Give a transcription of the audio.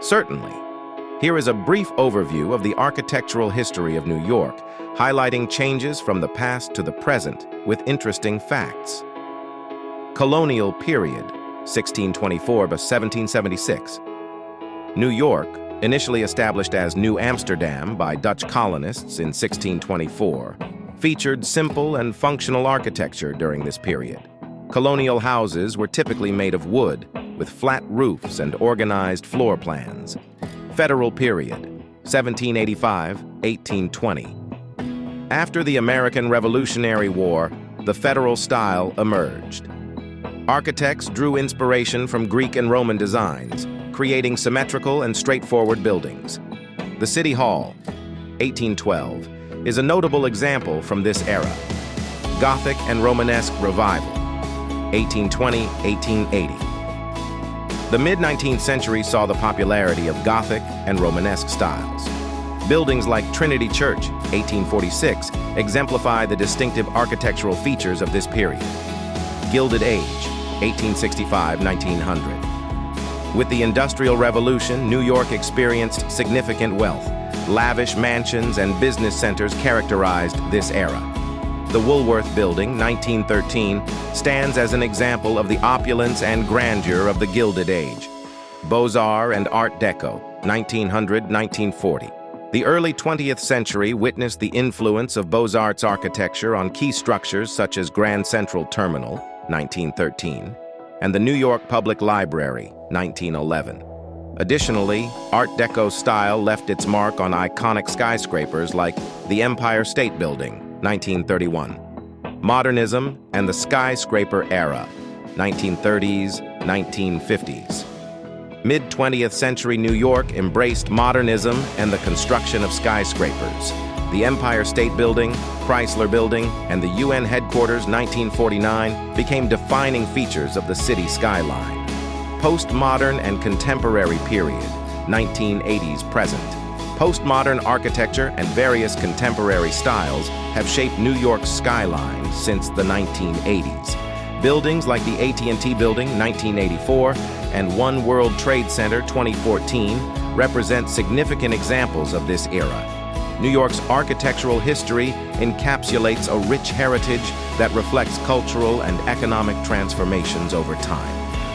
Certainly. Here is a brief overview of the architectural history of New York, highlighting changes from the past to the present with interesting facts. Colonial Period, 1624 to 1776. New York, initially established as New Amsterdam by Dutch colonists in 1624, featured simple and functional architecture during this period. Colonial houses were typically made of wood, with flat roofs and organized floor plans. Federal Period, 1785–1820. After the American Revolutionary War, the federal style emerged. Architects drew inspiration from Greek and Roman designs, creating symmetrical and straightforward buildings. The City Hall, 1812, is a notable example from this era. Gothic and Romanesque Revival, 1820–1880. The mid-19th century saw the popularity of Gothic and Romanesque styles. Buildings like Trinity Church, 1846, exemplify the distinctive architectural features of this period. Gilded Age, 1865–1900. With the Industrial Revolution, New York experienced significant wealth. Lavish mansions and business centers characterized this era. The Woolworth Building, 1913, stands as an example of the opulence and grandeur of the Gilded Age. Beaux-Arts and Art Deco, 1900–1940. The early 20th century witnessed the influence of Beaux-Arts architecture on key structures such as Grand Central Terminal, 1913, and the New York Public Library, 1911. Additionally, Art Deco style left its mark on iconic skyscrapers like the Empire State Building, 1931. Modernism and the skyscraper era, 1930s, 1950s. Mid-20th century New York embraced modernism and the construction of skyscrapers. The Empire State Building, Chrysler Building, and the UN headquarters, 1949, became defining features of the city skyline. Postmodern and contemporary period, 1980s present. Postmodern architecture and various contemporary styles have shaped New York's skyline since the 1980s. Buildings like the AT&T Building, 1984, and One World Trade Center, 2014, represent significant examples of this era. New York's architectural history encapsulates a rich heritage that reflects cultural and economic transformations over time.